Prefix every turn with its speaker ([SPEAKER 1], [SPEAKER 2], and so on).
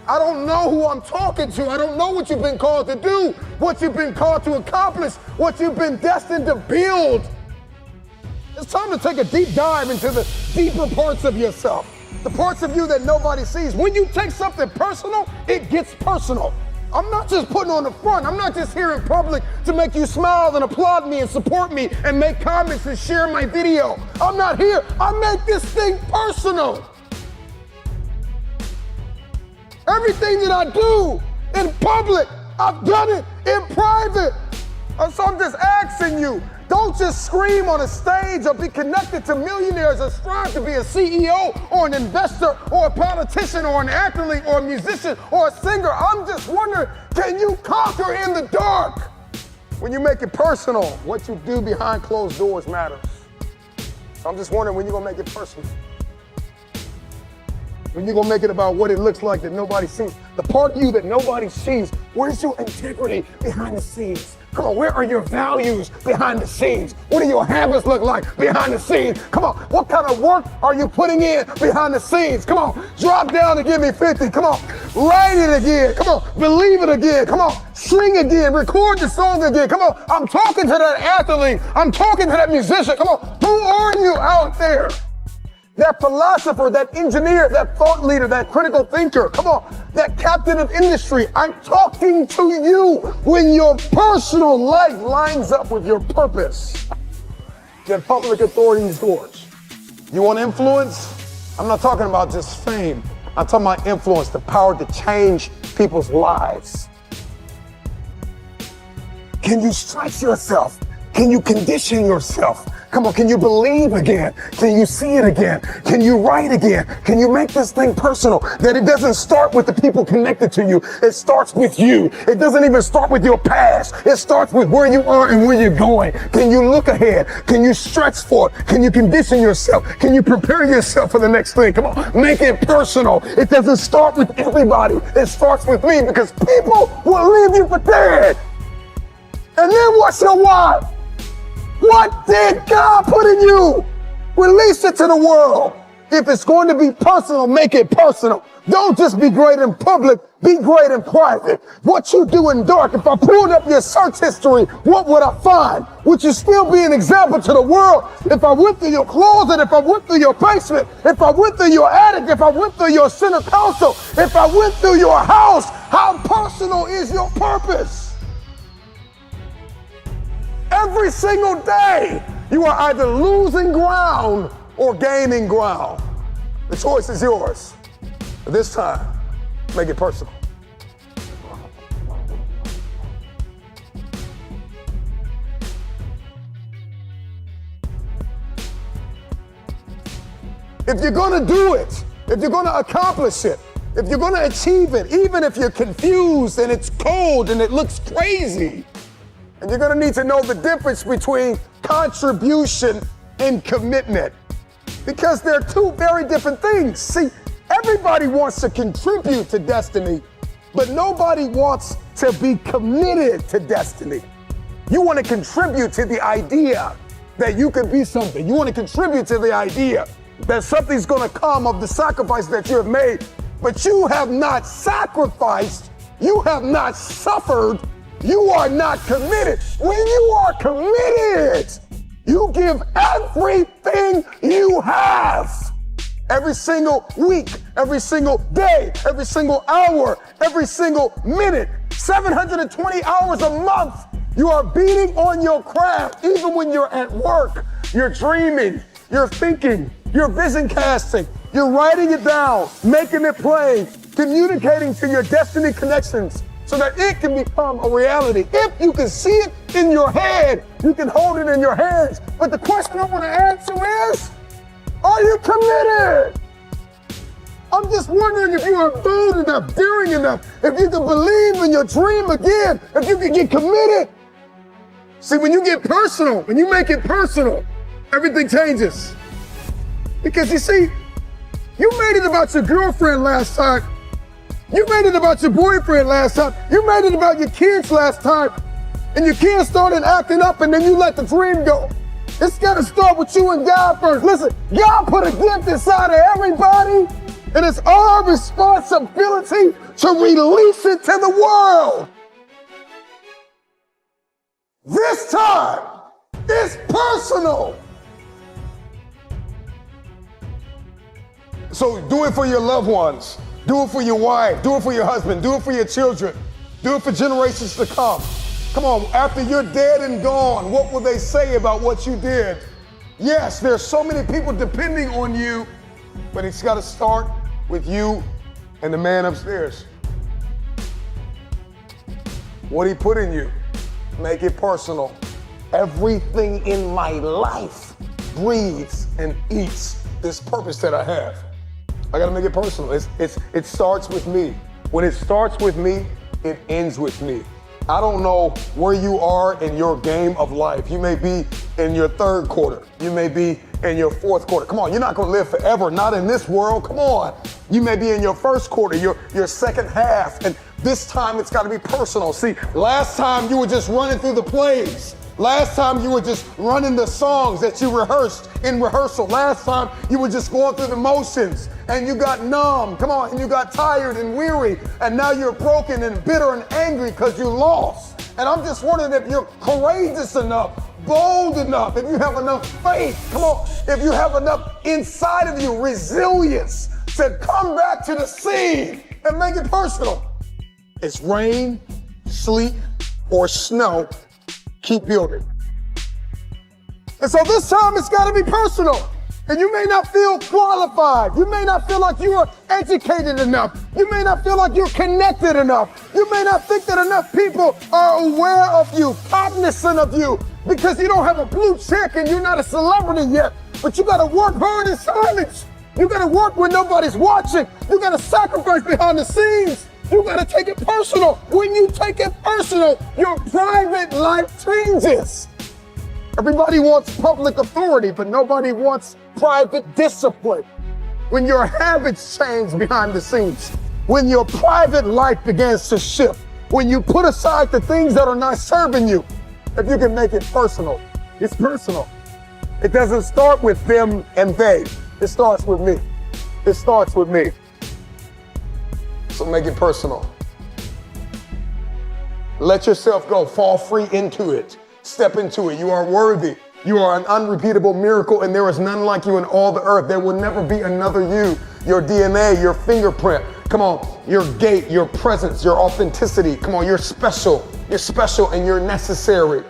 [SPEAKER 1] I don't know who I'm talking to. I don't know what you've been called to do, what you've been called to accomplish, what you've been destined to build. It's time to take a deep dive into the deeper parts of yourself, the parts of you that nobody sees. When you take something personal, it gets personal. I'm not just putting on the front. I'm not just here in public to make you smile and applaud me and support me and make comments and share my video. I'm not here. I make this thing personal. Everything that I do in public, I've done it in private. And so I'm just asking you, don't just scream on a stage or be connected to millionaires or strive to be a CEO or an investor or a politician or an athlete or a musician or a singer. I'm just wondering, can you conquer in the dark? When you make it personal, what you do behind closed doors matters. So I'm just wondering when you're gonna make it personal. When you're gonna make it about what it looks like that nobody sees. The part of you that nobody sees, where's your integrity behind the scenes? Come on, where are your values behind the scenes? What do your habits look like behind the scenes? Come on, what kind of work are you putting in behind the scenes? Come on, drop down and give me 50. Come on, write it again. Come on, believe it again. Come on, sing again, record the song again. Come on, I'm talking to that athlete. I'm talking to that musician. Come on, who are you out there? That philosopher, that engineer, that thought leader, that critical thinker, come on, that captain of industry, I'm talking to you when your personal life lines up with your purpose. Then public authority is yours. You want influence? I'm not talking about just fame. I'm talking about influence, the power to change people's lives. Can you stretch yourself? Can you condition yourself? Come on, can you believe again? Can you see it again? Can you write again? Can you make this thing personal? That it doesn't start with the people connected to you. It starts with you. It doesn't even start with your past. It starts with where you are and where you're going. Can you look ahead? Can you stretch for it? Can you condition yourself? Can you prepare yourself for the next thing? Come on, make it personal. It doesn't start with everybody. It starts with me because people will leave you for dead. And then what's your why? What did God put in you? Release it to the world. If it's going to be personal, make it personal. Don't just be great in public, be great in private. What you do in dark, if I pulled up your search history, what would I find? Would you still be an example to the world? If I went through your closet, if I went through your basement, if I went through your attic, if I went through your center console, if I went through your house, how personal is your purpose? Every single day, you are either losing ground or gaining ground. The choice is yours. But this time, make it personal. If you're gonna do it, if you're gonna accomplish it, if you're gonna achieve it, even if you're confused and it's cold and it looks crazy, and you're gonna need to know the difference between contribution and commitment, because they're two very different things. See, everybody wants to contribute to destiny, but nobody wants to be committed to destiny. You wanna contribute to the idea that you can be something. You wanna contribute to the idea that something's gonna come of the sacrifice that you have made, but you have not sacrificed, you have not suffered, you are not committed. When you are committed, you give everything you have. Every single week, every single day, every single hour, every single minute, 720 hours a month, you are beating on your craft. Even when you're at work, you're dreaming, you're thinking, you're vision casting, you're writing it down, making it plain, communicating to your destiny connections, so that it can become a reality. If you can see it in your head, you can hold it in your hands. But the question I want to answer is, are you committed? I'm just wondering if you are bold enough, daring enough, if you can believe in your dream again, if you can get committed. See, when you get personal, when you make it personal, everything changes. Because you see, you made it about your girlfriend last time. You made it about your boyfriend last time. You made it about your kids last time. And your kids started acting up and then you let the dream go. It's gotta start with you and God first. Listen, God put a gift inside of everybody. And it's our responsibility to release it to the world. This time, it's personal. So do it for your loved ones. Do it for your wife. Do it for your husband. Do it for your children. Do it for generations to come. Come on, after you're dead and gone, what will they say about what you did? Yes, there's so many people depending on you, but it's got to start with you and the man upstairs. What he put in you, make it personal. Everything in my life breathes and eats this purpose that I have. I gotta make it personal. It starts with me. When it starts with me, it ends with me. I don't know where you are in your game of life. You may be in your third quarter. You may be in your fourth quarter. Come on, you're not gonna live forever, not in this world, come on. You may be in your first quarter, your second half, and this time it's gotta be personal. See, last time you were just running through the plays. Last time you were just running the songs that you rehearsed in rehearsal. Last time you were just going through the motions and you got numb, come on, and you got tired and weary, and now you're broken and bitter and angry because you lost. And I'm just wondering if you're courageous enough, bold enough, if you have enough faith, come on, if you have enough inside of you, resilience to come back to the scene and make it personal. It's rain, sleet, or snow. Keep building. And so this time it's got to be personal. And you may not feel qualified. You may not feel like you are educated enough. You may not feel like you're connected enough. You may not think that enough people are aware of you, cognizant of you, because you don't have a blue check and you're not a celebrity yet. But you got to work hard in silence. You got to work when nobody's watching. You got to sacrifice behind the scenes. You gotta take it personal. When you take it personal, your private life changes. Everybody wants public authority, but nobody wants private discipline. When your habits change behind the scenes, when your private life begins to shift, when you put aside the things that are not serving you, if you can make it personal, it's personal. It doesn't start with them and they. It starts with me. It starts with me. So make it personal. Let yourself go. Fall free into it. Step into it. You are worthy. You are an unrepeatable miracle, and there is none like you in all the earth. There will never be another you. Your DNA, your fingerprint. Come on, your gait, your presence, your authenticity. Come on, you're special. You're special and you're necessary.